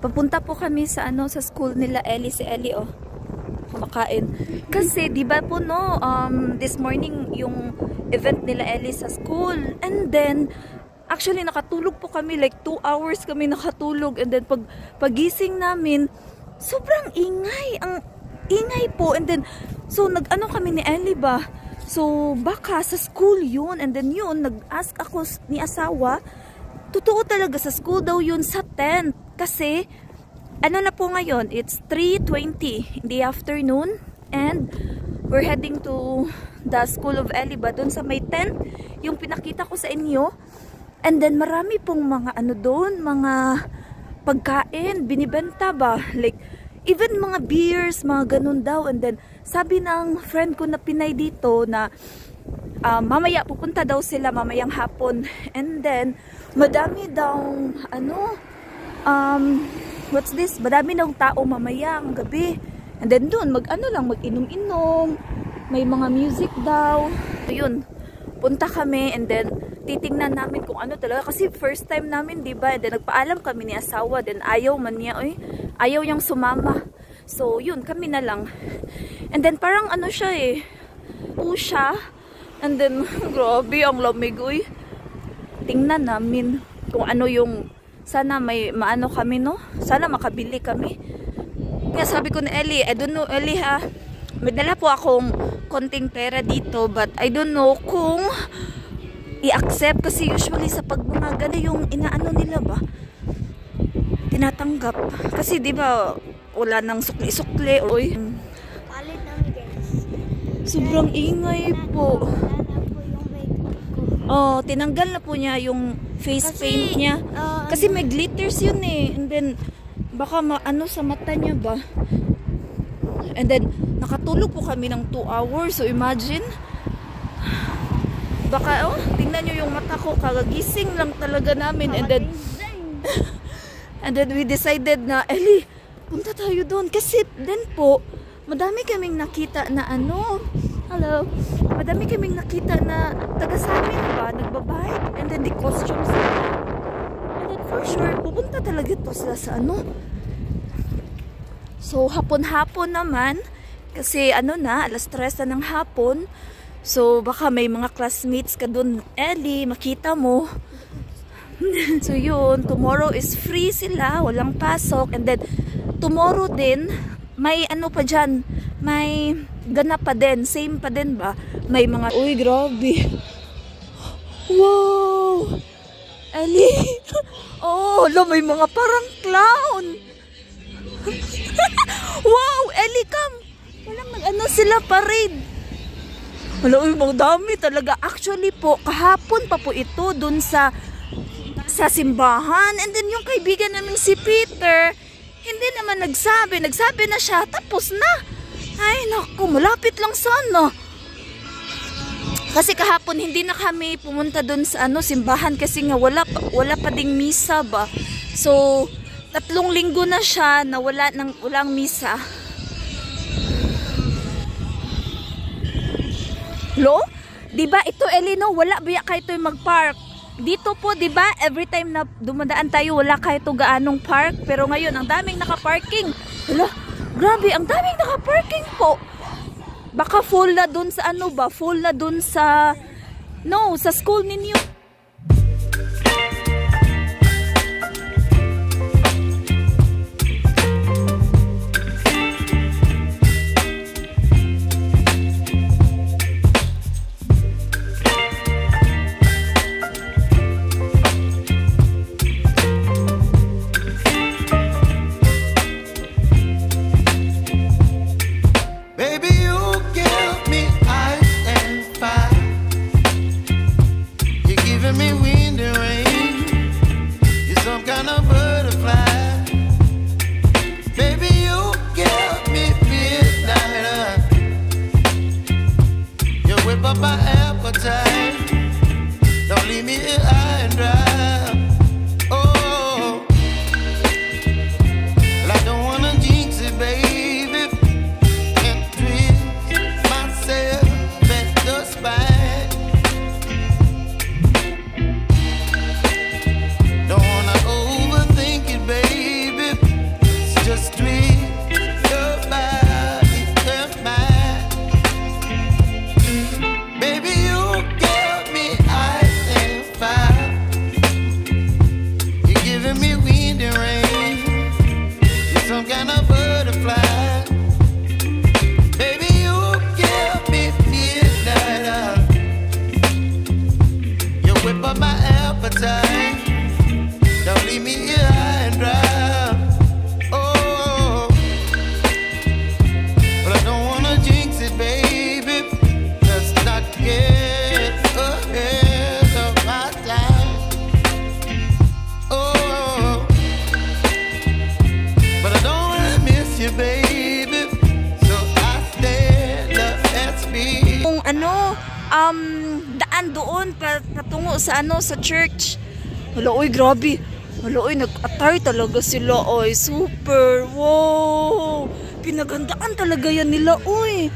Papunta po kami sa sa school nila Ellie, si Ellie kumakain. Kasi di ba po this morning yung event nila Ellie sa school. And then actually nakatulog po kami like 2 hours kami nakatulog, and then pagising namin sobrang ingay, ang ingay po. And then so nag-ano kami ni Ellie ba? So baka sa school yun, and then yun nag-ask ako ni asawa. Totoo talaga sa school daw yun sa tent. Kasi, ano na po ngayon, it's 3:20 in the afternoon. And, we're heading to the school of Ellie ba? Doon sa may tent, yung pinakita ko sa inyo. And then, marami pong mga doon, mga pagkain, binibenta ba? Like, even mga beers, mga ganun daw. And then, sabi ng friend ko na Pinay dito na, mamaya pupunta daw sila mamayang hapon, and then madami daw what's this, madami daw tao mamayang gabi, and then doon mag-inom-inom, may mga music daw. So yun, punta kami, and then titingnan namin kung ano talaga, kasi first time namin diba. And then nagpaalam kami ni asawa, then ayaw man niya, ayaw niyang sumama. So yun, kami na lang. And then parang siya siya. And then, grabe, ang lamig, Tingnan namin kung ano yung, sana may maano kami, no? Sana makabili kami. Kaya sabi ko na Ellie, I don't know, Ellie ha, may dala po akong konting pera dito, but I don't know kung i-accept, kasi usually sa pag mga gano yung inaano nila ba, tinatanggap. Kasi di ba wala nang sukli-sukli. Palit namin, guys. Sobrang ingay po. Tinanggal na po niya yung face paint niya. Kasi may glitters yun And then, baka sa mata niya ba. And then, nakatulog po kami ng 2 hours. So, imagine. Baka, tingnan nyo yung mata ko. Kagagising lang talaga namin. And then, we decided na, Ellie, punta tayo doon. Kasi, then po, madami kaming nakita na hello. Madami kaming nakita na taga sa amin ba, nagbabike, and then the costumes nila. And then for sure, pupunta talaga to sila sa So, hapon-hapon naman, kasi alas 3 na ng hapon. So, baka may mga classmates ka dun, Ellie, makita mo. So, yun, tomorrow is free sila, walang pasok. And then, tomorrow din, may pa dyan, may ganap pa din, same pa din ba? May mga, uy, grabe. Wow! Ellie! May mga parang clown. Wow! Ellie, come! Walang sila parade. Uy, mga dami talaga. Actually po, kahapon pa po ito dun sa simbahan. And then yung kaibigan namin si Peter, hindi naman nagsabi na siya, tapos na. Ay, naku, malapit lang sana. Kasi kahapon hindi na kami pumunta doon sa simbahan, kasi nga wala pa ding misa ba. So, 3 linggo na siya na walang misa. Diba ito, Elino, wala ba kayo ito mag-park? Dito po, diba, every time na dumadaan tayo, wala kayo ito gaanong park. Pero ngayon, ang daming naka-parking. Grabe, ang daming naka-parking po. Baka full na dun sa full na dun sa sa school ninyo. You sa church. Hala, oy, grabe. Hala, oy, nag-attire talaga sila, oy. Super, wow. Pinagandaan talaga yan nila, oy.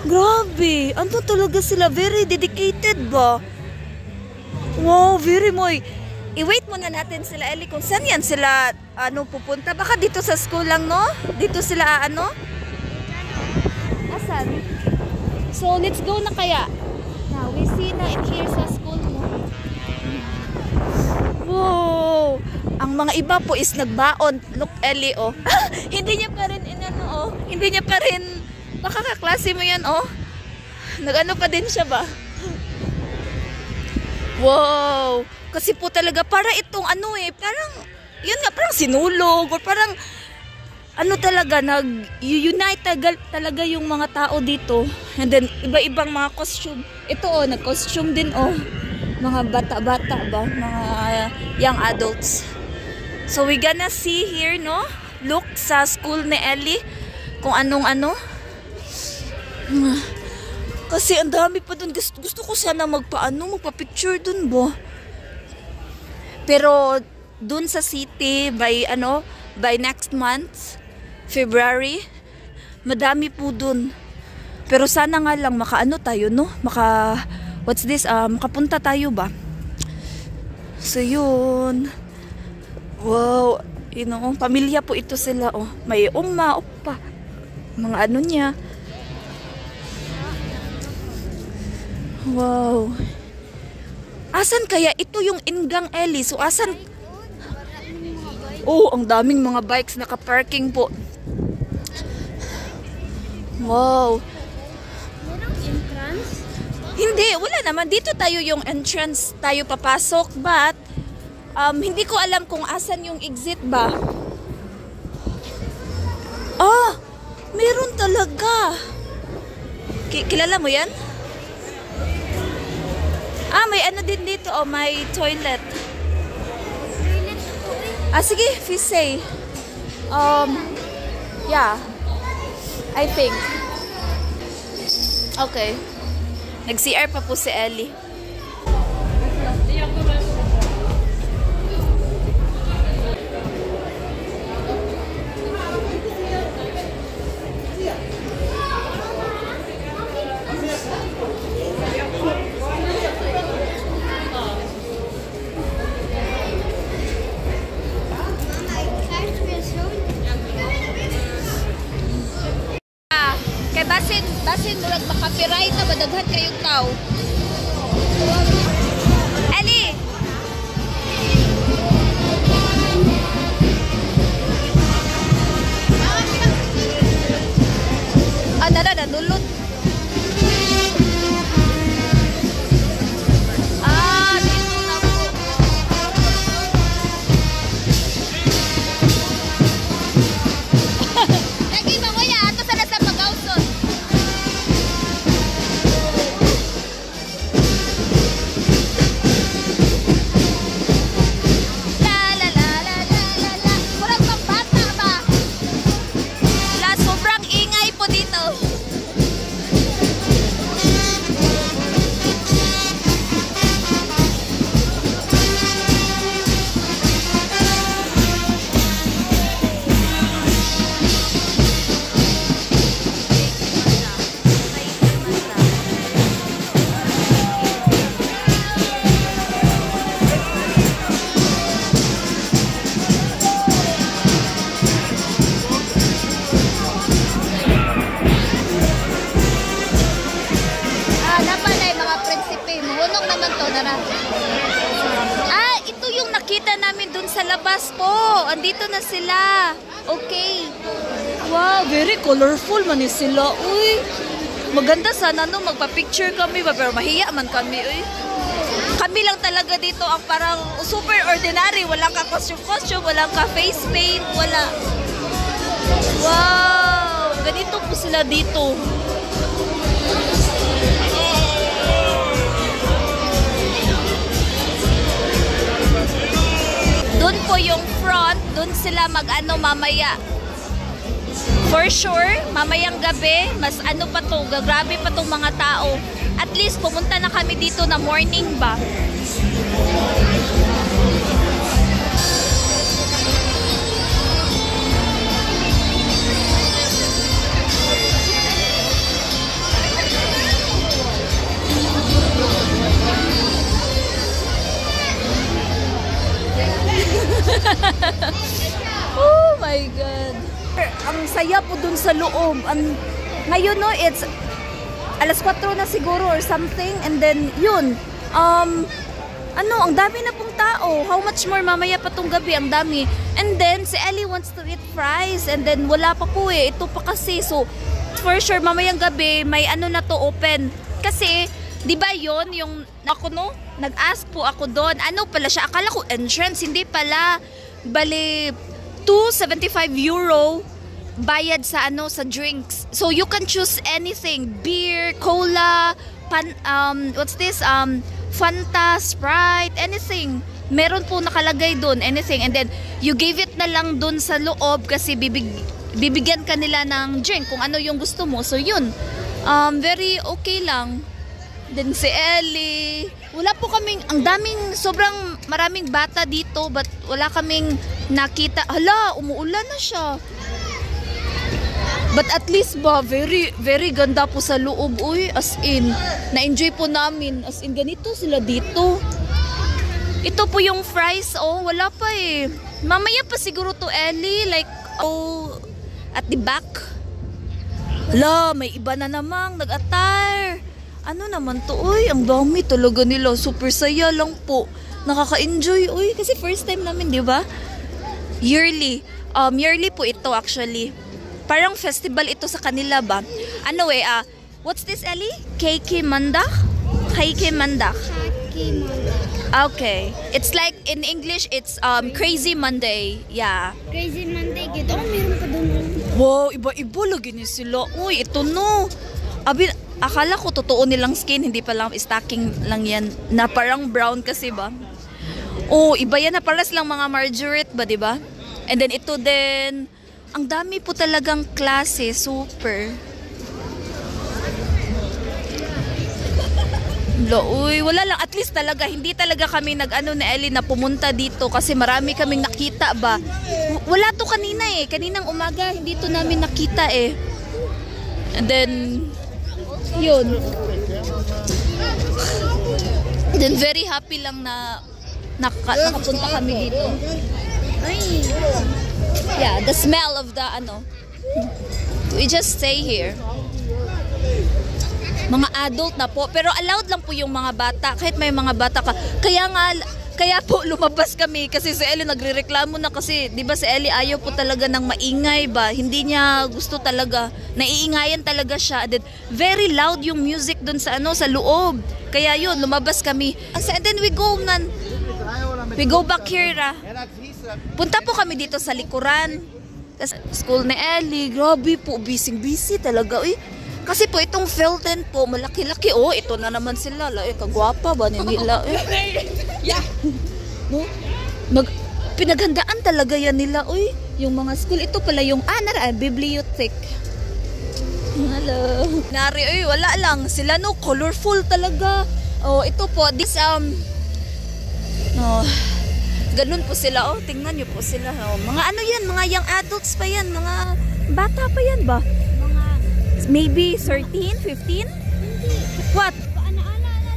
Grabe. Ano talaga sila? Very dedicated ba? Wow, very moy. I-wait muna natin sila, Ellie, kung saan yan sila, pupunta. Baka dito sa school lang, no? Dito sila, Asan? So, let's go na kaya. Now, we see na in here sa school mo. Wow! Ang mga iba po is nagbaon. Look, Ellie, oh. Hindi niya pa rin Hindi niya pa rin, baka kaklase mo yan, oh. Nag-ano pa din siya ba? Wow! Kasi po talaga, para itong parang, yun nga, parang sinulog, or parang, talaga, nag-unite talaga yung mga tao dito. And then, iba-ibang mga costume. Ito, nag-costume din, mga bata-bata ba? Mga young adults. So, we gonna see here, no? Look sa school ni Ellie, kung anong-ano. Kasi ang dami pa dun. Gusto ko sana magpa-picture dun ba? Pero dun sa city by next month, February, madami po dun. Pero sana nga lang tayo, no? Makapunta tayo ba? So yun. Wow, pamilya po ito sila, oh. May opa, mga niya. Wow. Asan kaya ito yung Ingang, Ellie? So asan? Oh, ang daming mga bikes naka-parking po. Wow. Merong entrance? Hindi, wala naman. Dito tayo yung entrance, tayo papasok. But, hindi ko alam kung asan yung exit ba. Meron talaga. Kilala mo yan? May din dito, may toilet. Sige, Fisay. Yeah. I think. Okay. Nag-CR pa po si Ellie. Basin murag makapiright na badaghan kayong tao. Ali! Dulot. Dito na po. Lagi ba mo yan? Ato sana sa pag-outsot. Ito yung nakita namin dun sa labas po. Andito na sila. Okay. Wow, very colorful man sila. Uy, maganda sana magpa-picture kami ba, pero mahiya man kami. Uy. Kami lang talaga dito ang parang super ordinary. Walang ka costume, walang ka face paint, wala. Wow, ganito po sila dito. Doon po yung front, doon sila mamaya. For sure, mamayang gabi, mas pa to, gagrabe pa tong mga tao. At least pumunta na kami dito na morning ba. Oh my God. Ang saya po dun sa loob. Ngayon no, it's alas 4 na siguro or something. And then, yun. Ang dami na pong tao. How much more mamaya pa tong gabi? Ang dami. And then, si Ellie wants to eat fries. And then, wala pa po eh. Ito pa kasi. So, for sure, mamayang gabi, may na to open. Kasi, di ba yun, yung ako no, nag-ask po ako doon. Ano pala siya? Akala ko entrance. Hindi pala. Bali, 275 euro bayad sa sa drinks. So you can choose anything, beer, cola, what's this? Fanta, Sprite, anything. Meron po nakalagay doon, anything. And then you give it na lang doon sa loob kasi bibigyan ka nila ng drink kung ano yung gusto mo. So yun. Very okay lang. Then si Ellie, wala po kaming, sobrang maraming bata dito, but wala kaming nakita. Hala, umuulan na siya. But at least ba, very, very ganda po sa loob. Uy, as in, na-enjoy po namin. As in, ganito sila dito. Ito po yung fries, wala pa eh. Mamaya pa siguro to Ellie, like, at the back. Hala, may iba na namang nag-attire. Ano naman to? Uy, ang dami talaga nila. Super saya lang po. Nakaka-enjoy. Uy, kasi first time namin, di ba? Yearly. Yearly po ito actually. Parang festival ito sa kanila ba? What's this, Ellie? Keiki Mandak? Keiki Mandak. Okay. It's like, in English, it's Crazy Monday. Yeah. Crazy Monday, gitu. Meron pa doon. Wow, iba-iba lagi niya sila. Uy, ito no. Akala ko totoo nilang skin, hindi pa lang stacking lang yan. Na parang brown kasi ba? Iba yan na paras lang mga margarite ba, di ba? And then ito din, ang dami po talagang klase, super. Uy, wala lang, at least talaga, hindi talaga kami na Ellie na pumunta dito kasi marami kaming nakita ba. Wala to kanina eh, kaninang umaga, hindi to namin nakita eh. And then, yun. Then very happy lang na nakapunta kami dito. Yeah, the smell of the we just stay here. Mga adult na po, pero allowed lang po yung mga bata, kahit may mga bata ka. Kaya po lumabas kami kasi si Ellie nagrereklamo na kasi, 'di ba si Ellie ayaw po talaga ng maingay ba? Hindi niya gusto talaga. Naiingayan talaga siya. And then, very loud yung music doon sa sa loob. Kaya yun, lumabas kami. And then we go back here. Punta po kami dito sa likuran. School ni Ellie, grabe po, busy talaga. Kasi po itong Felton po, malaki-laki. Ito na naman sila. Kagwapa ba nila? Yeah. No? Pinaghandaan talaga yan nila. Yung mga school. Ito pala yung bibliothek. Hello. Wala lang. Sila no, colorful talaga. Ito po, this ganun po sila. Tingnan niyo po sila. Mga yan, mga young adults pa yan. Mga bata pa yan ba? Maybe 13, 15? What? Ana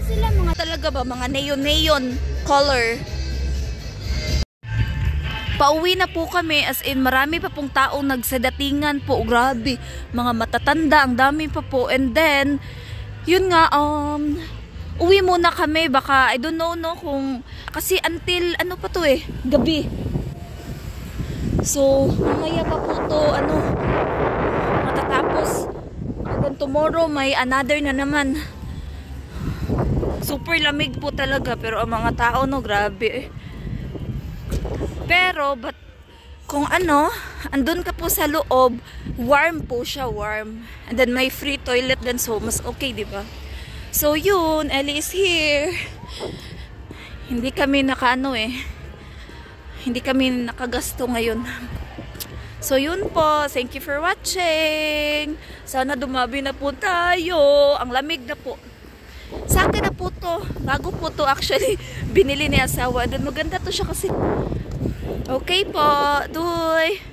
sila mga talaga ba? Mga neon color. Pauwi na po kami, as in marami pa pong taong nagsadatingan po. Grabe, mga matatanda, ang dami pa po. And then, yun nga, uwi muna kami. Baka, I don't know no kung, kasi until, pa to gabi. So, mamaya pa po to, matatapos. And tomorrow may another na naman. Super lamig po talaga, pero ang mga tao no, grabe. Pero but kung andun ka po sa loob, warm po siya, warm. And then may free toilet din, so mas okay, di ba? So yun, Ellie is here. Hindi kami hindi kami nakagasto ngayon. So yun po, thank you for watching. Sana dumabi na po tayo. Ang lamig na po. Sa akin na po to. Bago po to actually. Binili ni asawa. Doon maganda to siya kasi. Okay po. Duy.